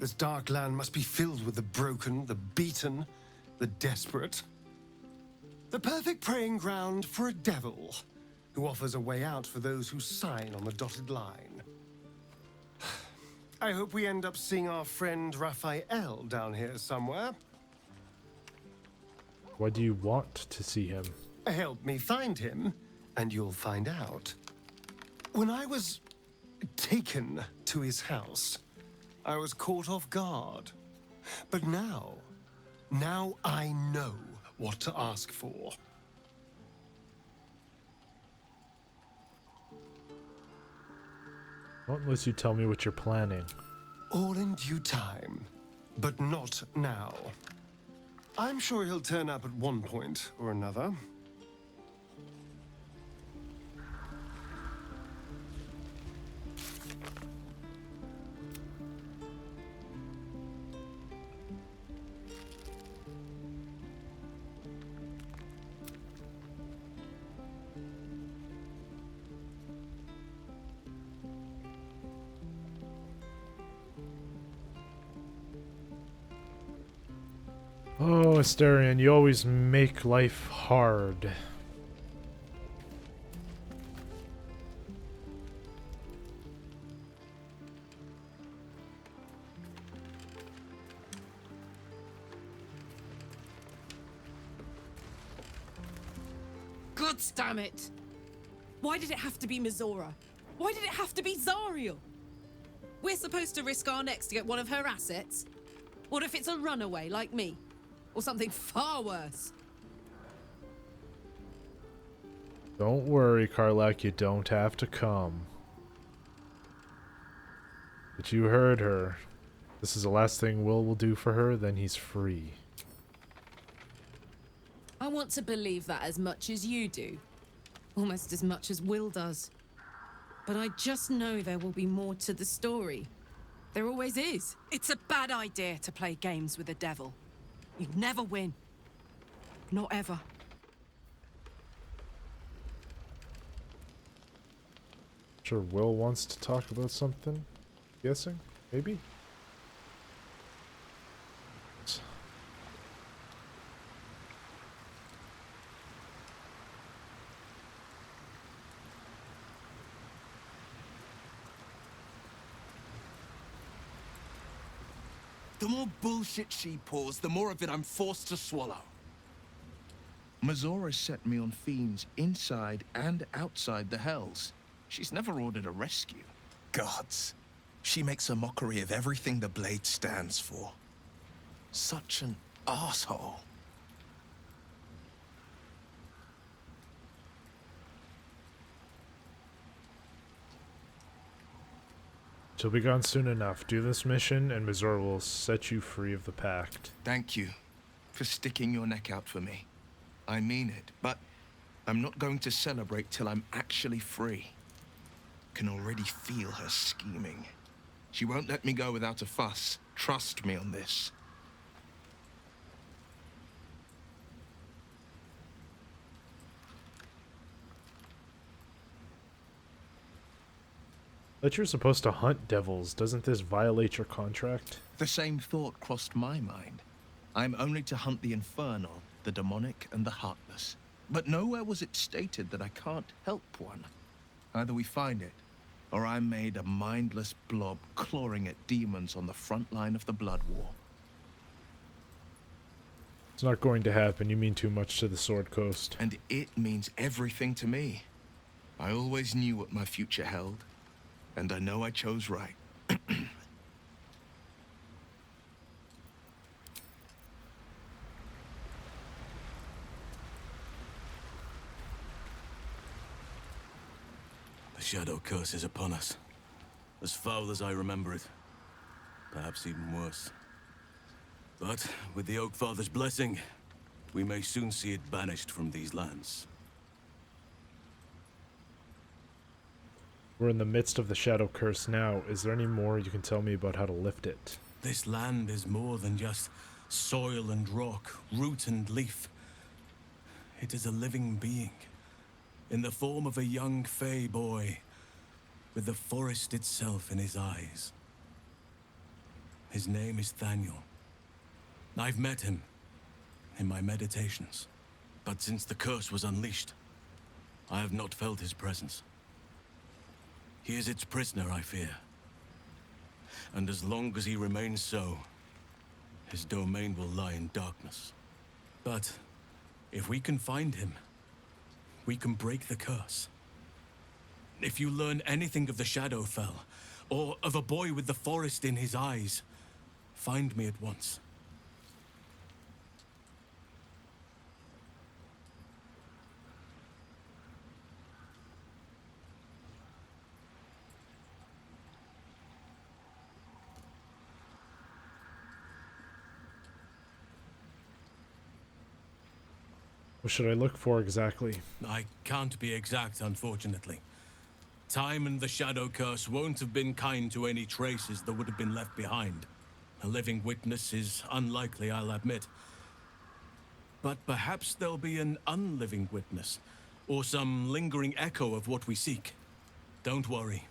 This dark land must be filled with the broken, the beaten, the desperate. The perfect preying ground for a devil who offers a way out for those who sign on the dotted line. I hope we end up seeing our friend Raphael down here somewhere. Why do you want to see him? Help me find him, and you'll find out. When I was taken to his house, I was caught off guard. But now I know what to ask for. Not unless you tell me what you're planning. All in due time, but not now. I'm sure he'll turn up at one point or another. Oh, Asterion, you always make life hard. God damn it! Why did it have to be Mizora? Why did it have to be Zariel? We're supposed to risk our necks to get one of her assets? What if it's a runaway like me? Or something far worse? Don't worry, Karlach, you don't have to come. But you heard her. This is the last thing Will do for her, then he's free. I want to believe that as much as you do. Almost as much as Will does. But I just know there will be more to the story. There always is. It's a bad idea to play games with the devil. You never win. Not ever. Sure, Will wants to talk about something? Guessing? Maybe? The more bullshit she pours, the more of it I'm forced to swallow. Mizora set me on fiends inside and outside the Hells. She's never ordered a rescue. Gods. She makes a mockery of everything the Blade stands for. Such an asshole. She'll be gone soon enough. Do this mission, and Mizora will set you free of the Pact. Thank you for sticking your neck out for me. I mean it, but I'm not going to celebrate till I'm actually free. Can already feel her scheming. She won't let me go without a fuss. Trust me on this. But you're supposed to hunt devils. Doesn't this violate your contract? The same thought crossed my mind. I'm only to hunt the infernal, the demonic, and the heartless. But nowhere was it stated that I can't help one. Either we find it, or I'm made a mindless blob clawing at demons on the front line of the Blood War. It's not going to happen. You mean too much to the Sword Coast. And it means everything to me. I always knew what my future held, and I know I chose right. The Shadow Curse is upon us. As foul as I remember it. Perhaps even worse. But with the Oak Father's blessing, we may soon see it banished from these lands. We're in the midst of the Shadow Curse now. Is there any more you can tell me about how to lift it? This land is more than just soil and rock, root and leaf. It is a living being, in the form of a young Fey boy, with the forest itself in his eyes. His name is Thaniel. I've met him in my meditations, but since the curse was unleashed, I have not felt his presence. He is its prisoner, I fear. And as long as he remains so, his domain will lie in darkness. But if we can find him, we can break the curse. If you learn anything of the Shadowfell, or of a boy with the forest in his eyes, find me at once. What should I look for exactly? I can't be exact, unfortunately. Time and the Shadow Curse won't have been kind to any traces that would have been left behind. A living witness is unlikely, I'll admit. But perhaps there'll be an unliving witness, or some lingering echo of what we seek. Don't worry.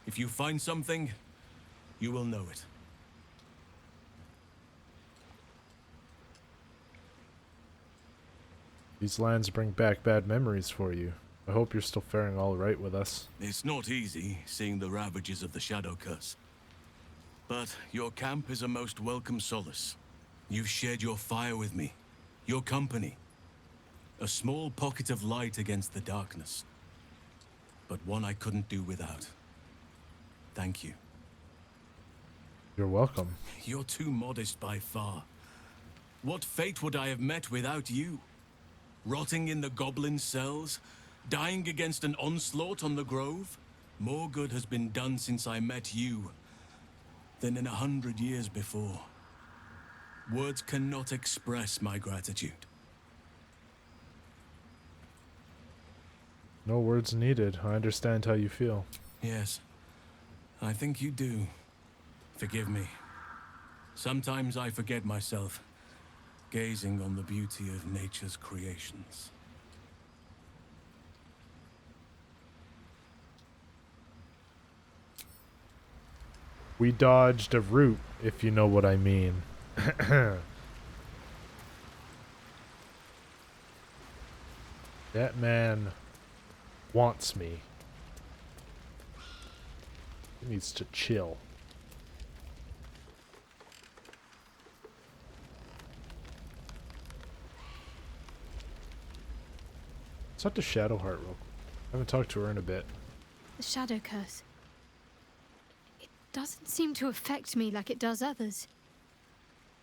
If you find something, you will know it. These lands bring back bad memories for you. I hope you're still faring all right with us. It's not easy, seeing the ravages of the Shadow Curse. But your camp is a most welcome solace. You've shared your fire with me, your company. A small pocket of light against the darkness. But one I couldn't do without. Thank you. You're welcome. You're too modest by far. What fate would I have met without you? Rotting in the goblin cells? Dying against an onslaught on the grove? More good has been done since I met you than in 100 years before. Words cannot express my gratitude. No words needed. I understand how you feel. Yes, I think you do. Forgive me. Sometimes I forget myself, gazing on the beauty of nature's creations. We dodged a route, if you know what I mean. That man wants me. He needs to chill. Let's talk to Shadowheart real quick. I haven't talked to her in a bit. The Shadow Curse. It doesn't seem to affect me like it does others.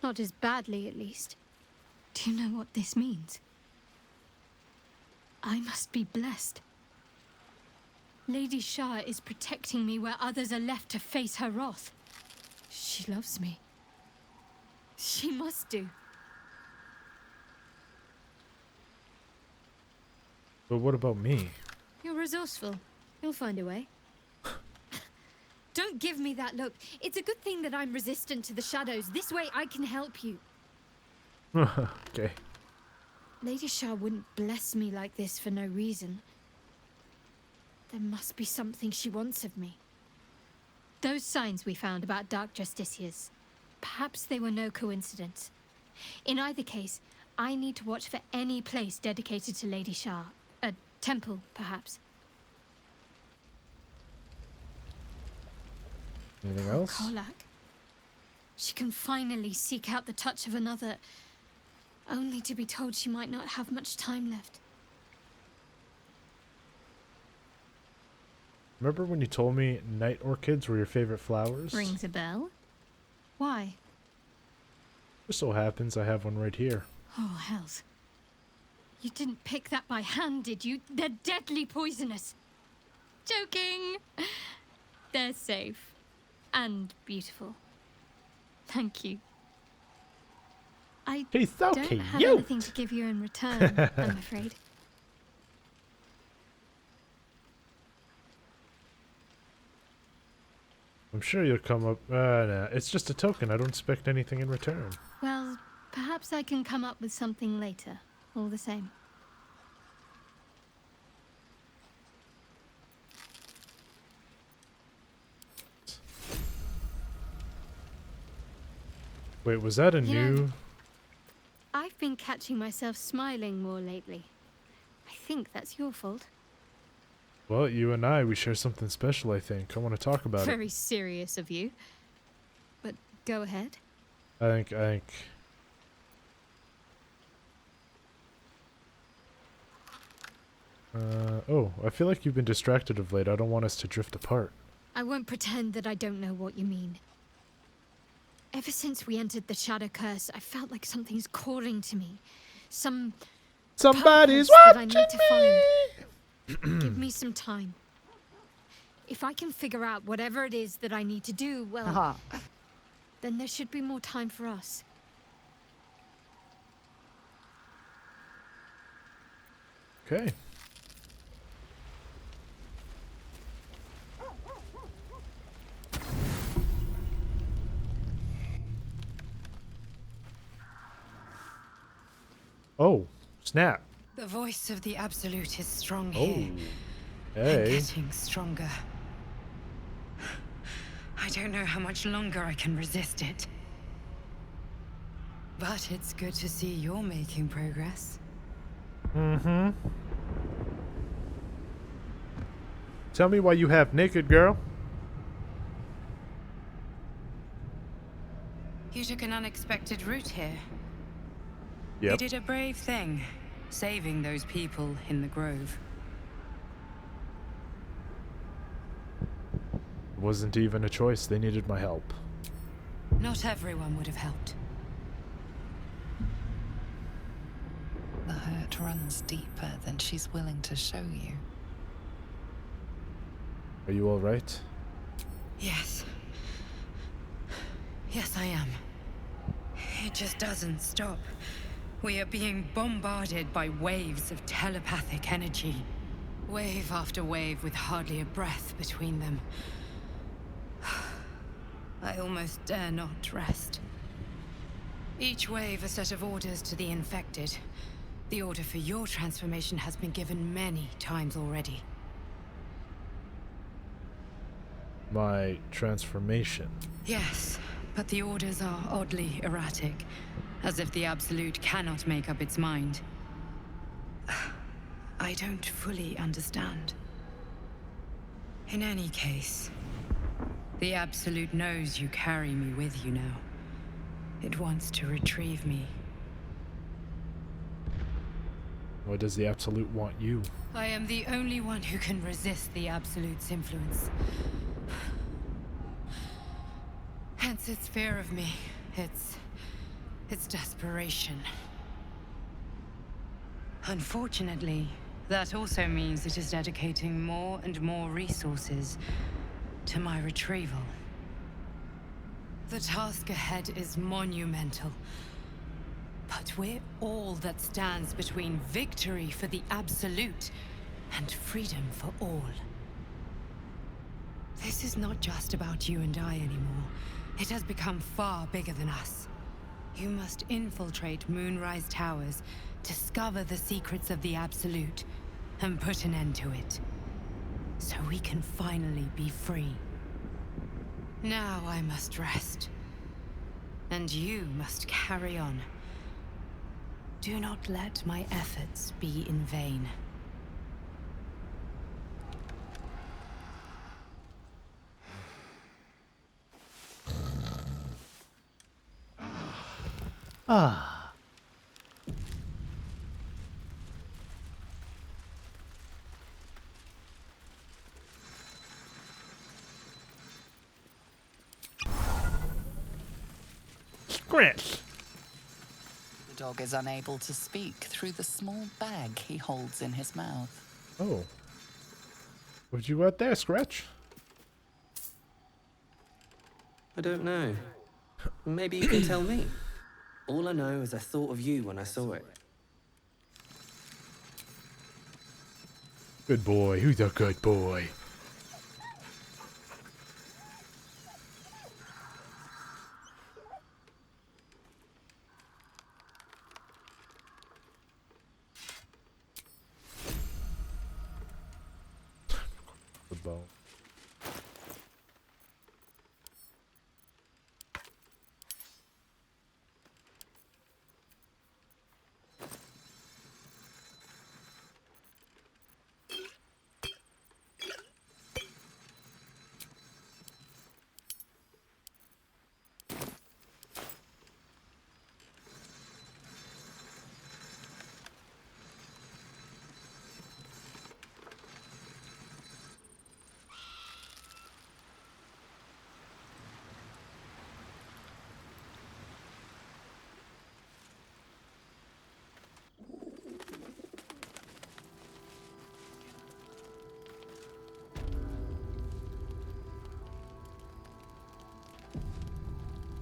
Not as badly, at least. Do you know what this means? I must be blessed. Lady Shah is protecting me where others are left to face her wrath. She loves me. She must do. But what about me? You're resourceful. You'll find a way. Don't give me that look. It's a good thing that I'm resistant to the shadows. This way I can help you. Okay. Lady Shah wouldn't bless me like this for no reason. There must be something she wants of me. Those signs we found about Dark Justiciars, perhaps they were no coincidence. In either case, I need to watch for any place dedicated to Lady Shah. A temple, perhaps. Anything else? Kolak. She can finally seek out the touch of another, only to be told she might not have much time left. Remember when you told me night orchids were your favorite flowers? Rings a bell? Why? Just so happens I have one right here. Oh, hells. You didn't pick that by hand, did you? They're deadly poisonous. Joking. They're safe. And beautiful. Thank you. I He's so don't cute. have anything to give you in return, I'm afraid. I'm sure you'll come up. Nah, it's just a token. I don't expect anything in return. Well, perhaps I can come up with something later, all the same. Wait, was that a You new... know, I've been catching myself smiling more lately. I think that's your fault. Well, you and I, we share something special, I think. I want to talk about it. Very serious of you. But go ahead. I think... oh, I feel like you've been distracted of late. I don't want us to drift apart. I won't pretend that I don't know what you mean. Ever since we entered the Shadow Curse, I felt like something's calling to me. Somebody's purpose that I watching need to me! find. Give me some time. If I can figure out whatever it is that I need to do, well, then there should be more time for us. Okay. Oh, snap. The voice of the Absolute is strong Oh, here. And hey. getting stronger. I don't know how much longer I can resist it. But it's good to see you're making progress. Mm-hmm. Tell me why you half naked, girl. You took an unexpected route here. Yep. You did a brave thing, saving those people in the grove. It wasn't even a choice. They needed my help. Not everyone would have helped. The hurt runs deeper than she's willing to show you. Are you all right? Yes. Yes, I am. It just doesn't stop. We are being bombarded by waves of telepathic energy. Wave after wave with hardly a breath between them. I almost dare not rest. Each wave a set of orders to the infected. The order for your transformation has been given many times already. My transformation. Yes, but the orders are oddly erratic, as if the Absolute cannot make up its mind. I don't fully understand. In any case, the Absolute knows you carry me with you now. It wants to retrieve me. Why does the Absolute want you? I am the only one who can resist the Absolute's influence. Hence its fear of me, its desperation. Unfortunately, that also means it is dedicating more and more resources to my retrieval. The task ahead is monumental. But we're all that stands between victory for the Absolute and freedom for all. This is not just about you and I anymore. It has become far bigger than us. You must infiltrate Moonrise Towers, discover the secrets of the Absolute, and put an end to it. So we can finally be free. Now I must rest. And you must carry on. Do not let my efforts be in vain. Ah. Scratch. The dog is unable to speak through the small bag he holds in his mouth. Oh. What you got there, Scratch? I don't know. Maybe you can tell me. All I know is I thought of you when I saw it. Good boy. Who's a good boy? Football.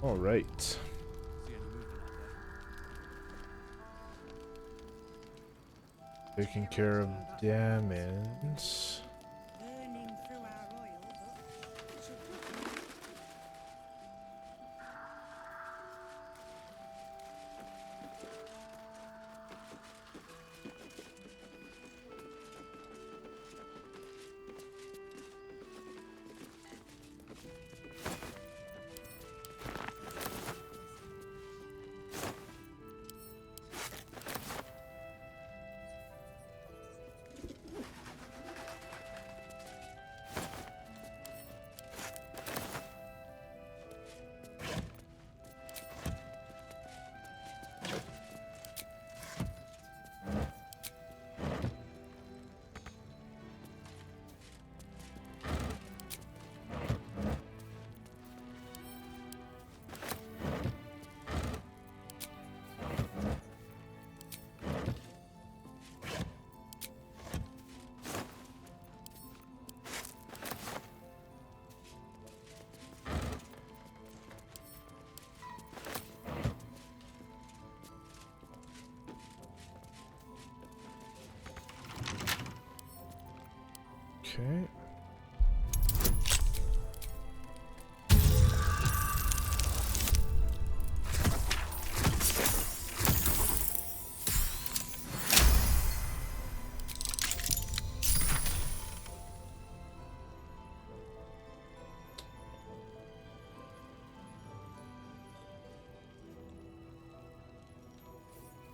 All right. Taking care of damage. Okay.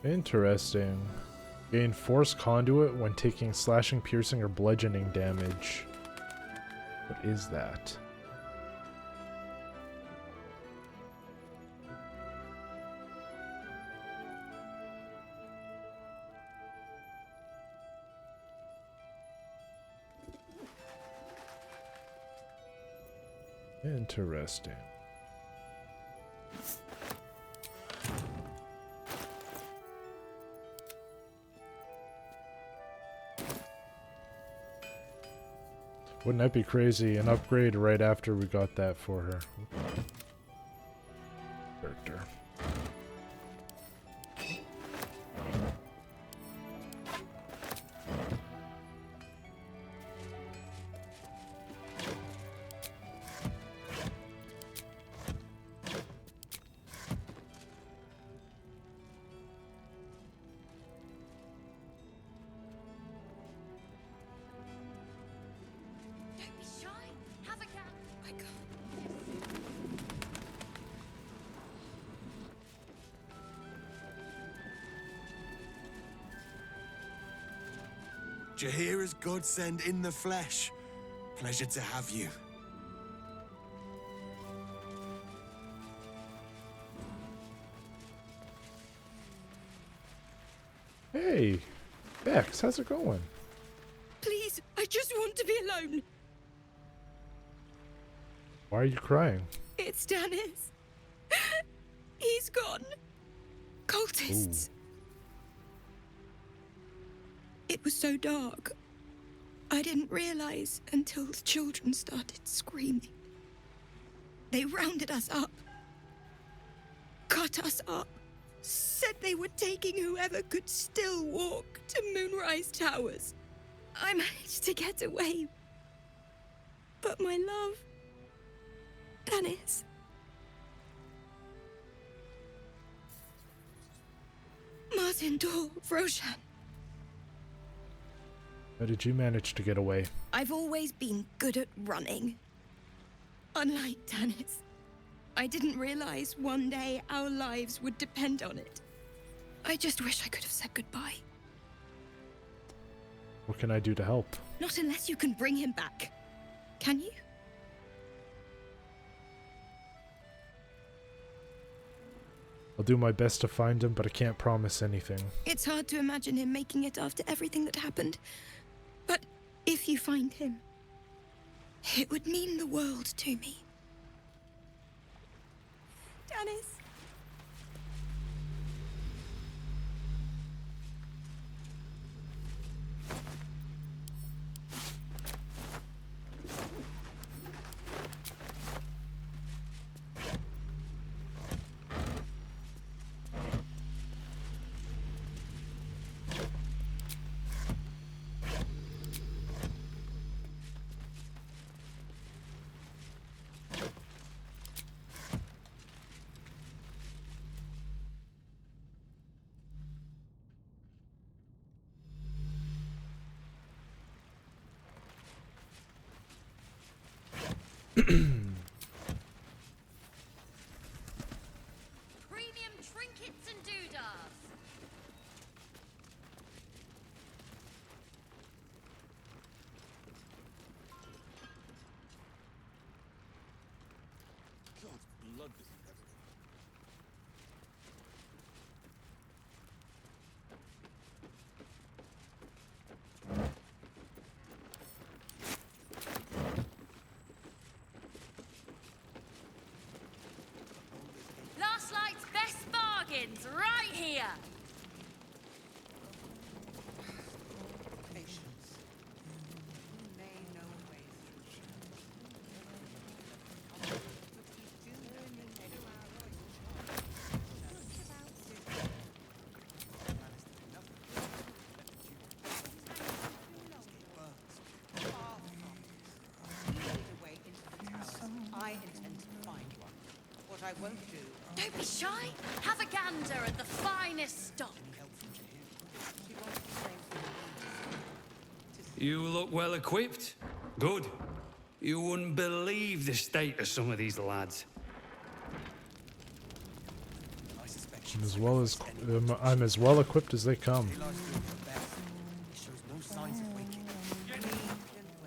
Interesting. Gain force conduit when taking slashing, piercing, or bludgeoning damage. What is that? Interesting. Wouldn't that be crazy? An upgrade right after we got that for her. Character. Jaheira's godsend in the flesh. Pleasure to have you. Hey, Bex, how's it going? Please, I just want to be alone. Why are you crying? It's Dennis. He's gone. Cultists. Ooh. It was so dark. I didn't realize until the children started screaming. They rounded us up, cut us up, said they were taking whoever could still walk to Moonrise Towers. I managed to get away. But my love, Dennis, Martin Dor, Roshan. How did you manage to get away? I've always been good at running. Unlike Dennis, I didn't realize one day our lives would depend on it. I just wish I could have said goodbye. What can I do to help? Not unless you can bring him back. Can you? I'll do my best to find him, but I can't promise anything. It's hard to imagine him making it after everything that happened. But if you find him, it would mean the world to me. Dennis. Premium trinkets and doodahs. God's blood does he have it. Last night's best bargains right here. I intend to find one. What I won't do. Don't be shy. Have a gander at the finest stock. You look well equipped. Good. You wouldn't believe the state of some of these lads. I suspect I'm as well equipped as they come. he shows no signs of waking.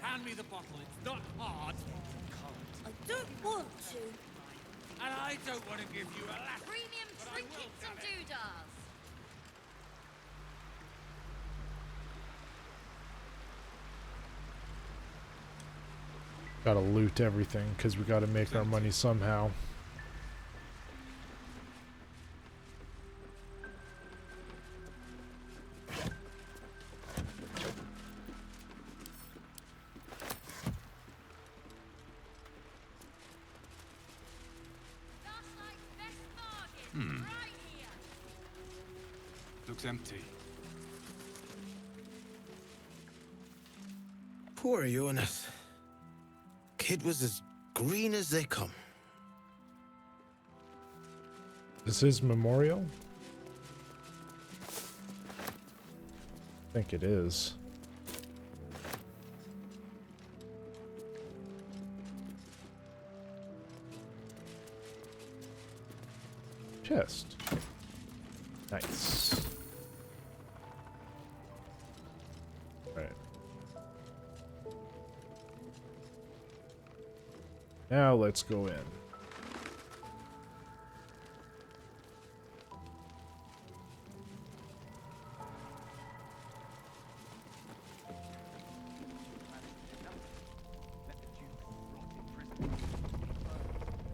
Hand me the bottle. It's not hard. I don't want to. And I don't want to give you a laugh. Premium trinkets and doodahs. Gotta loot everything because we gotta make our money somehow. Last night's best bargains right here. Looks empty. Poor Jonas. Kid was as green as they come. Is his memorial? I think it is. Chest. Nice. Right. Now let's go in.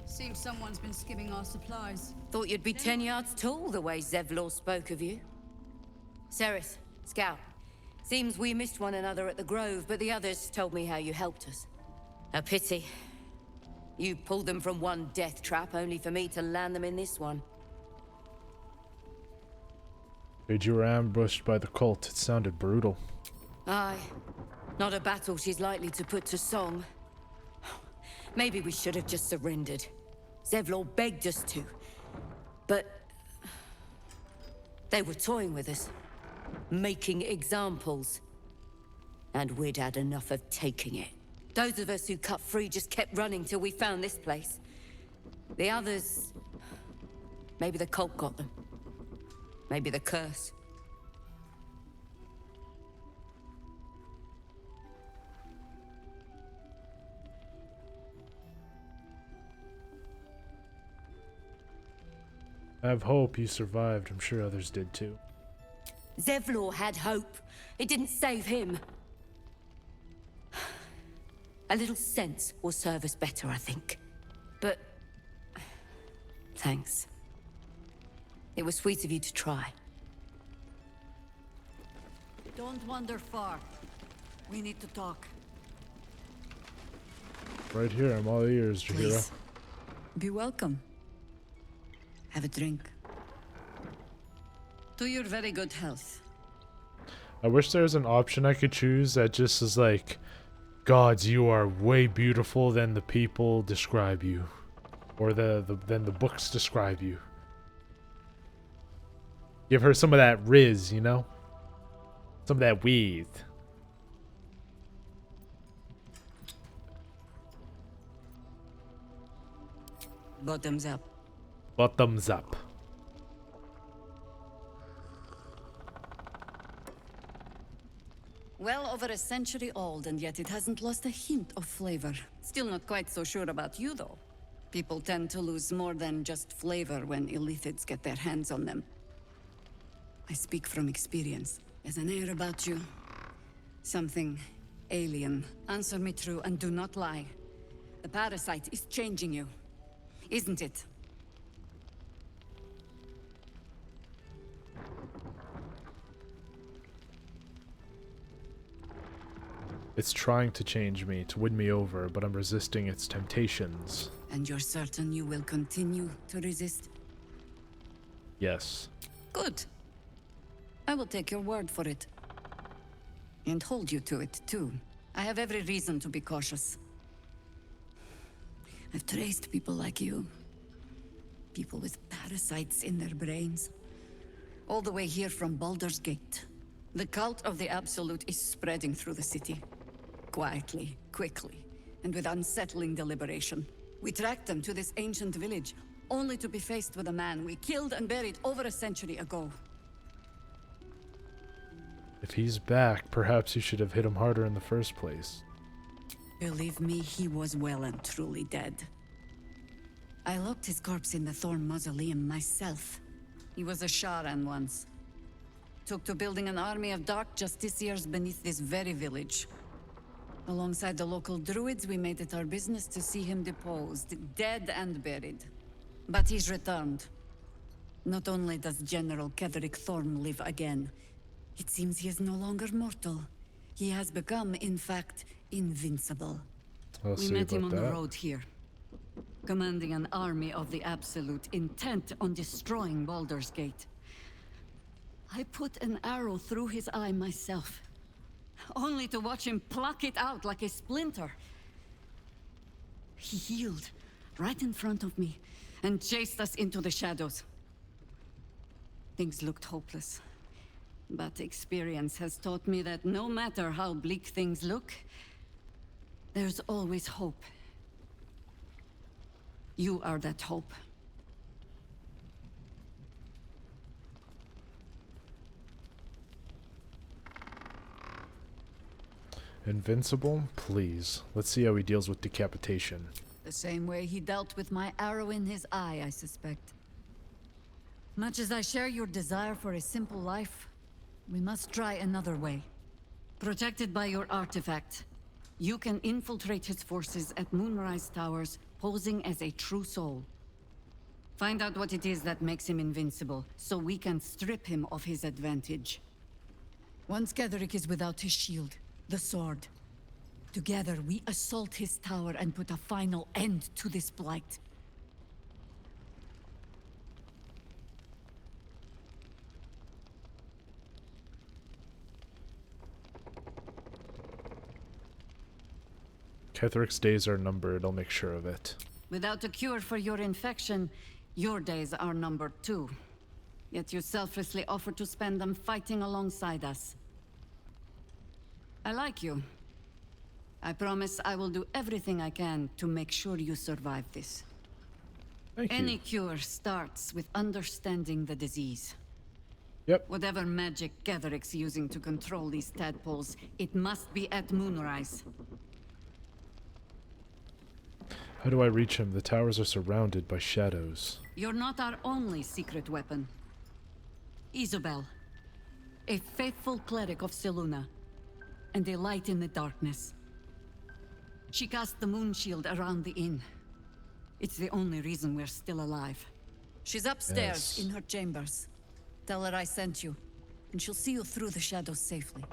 Seems someone's been skimming our supplies. Thought you'd be 10 yards tall the way Zevlor spoke of you. Ceres, Scout. Seems we missed one another at the Grove, but the others told me how you helped us. A pity. You pulled them from one death trap, only for me to land them in this one. Heard you were ambushed by the cult. It sounded brutal. Aye. Not a battle she's likely to put to song. Maybe we should have just surrendered. Zevlor begged us to. But they were toying with us. Making examples. And we'd had enough of taking it. Those of us who cut free just kept running till we found this place. The others... Maybe the cult got them. Maybe the curse. I have hope you survived. I'm sure others did too. Zevlor had hope. It didn't save him. A little sense will serve us better, I think. But... thanks. It was sweet of you to try. Don't wander far. We need to talk. Right here, I'm all ears, Jahira. Please. Be welcome. Have a drink. To your very good health. I wish there was an option I could choose that just is like, gods, you are way beautiful than the people describe you. Or than the books describe you. Give her some of that riz, you know? Some of that weed. Bottoms up. Bottoms up. Well over a century old, and yet it hasn't lost a hint of flavor. Still not quite so sure about you, though. People tend to lose more than just flavor when illithids get their hands on them. I speak from experience. There's an air about you. Something alien. Answer me true and do not lie. The parasite is changing you, isn't it? It's trying to change me, to win me over, but I'm resisting its temptations. And you're certain you will continue to resist? Yes. Good. I will take your word for it. And hold you to it, too. I have every reason to be cautious. I've traced people like you. People with parasites in their brains. All the way here from Baldur's Gate. The cult of the Absolute is spreading through the city. Quietly, quickly, and with unsettling deliberation. We tracked them to this ancient village, only to be faced with a man we killed and buried over a century ago. If he's back, perhaps you should have hit him harder in the first place. Believe me, he was well and truly dead. I locked his corpse in the Thorn Mausoleum myself. He was a Sharan once. Took to building an army of dark justiciars beneath this very village. Alongside the local druids, we made it our business to see him deposed, dead and buried. But he's returned. Not only does General Ketheric Thorn live again, it seems he is no longer mortal. He has become, in fact, invincible. We met him on the road here, commanding an army of the Absolute, intent on destroying Baldur's Gate. I put an arrow through his eye myself, only to watch him pluck it out like a splinter. He healed right in front of me and chased us into the shadows. Things looked hopeless, but experience has taught me that no matter how bleak things look, there's always hope. You are that hope. Invincible? Please. Let's see how he deals with decapitation. The same way he dealt with my arrow in his eye, I suspect. Much as I share your desire for a simple life, we must try another way. Protected by your artifact, you can infiltrate his forces at Moonrise Towers, posing as a true soul. Find out what it is that makes him invincible, so we can strip him of his advantage. Once Ketheric is without his shield, the sword, together we assault his tower and put a final end to this blight. Ketheric's days are numbered, I'll make sure of it. Without a cure for your infection, your days are numbered too. Yet you selflessly offer to spend them fighting alongside us. I like you. I promise I will do everything I can to make sure you survive this. Thank you. Any cure starts with understanding the disease. Yep. Whatever magic Ketheric's using to control these tadpoles, it must be at Moonrise. How do I reach him? The towers are surrounded by shadows. You're not our only secret weapon. Isobel, a faithful cleric of Selûne, and a light in the darkness. She cast the moon shield around the inn. It's the only reason we're still alive. She's upstairs in her chambers. Tell her I sent you, and she'll see you through the shadows safely.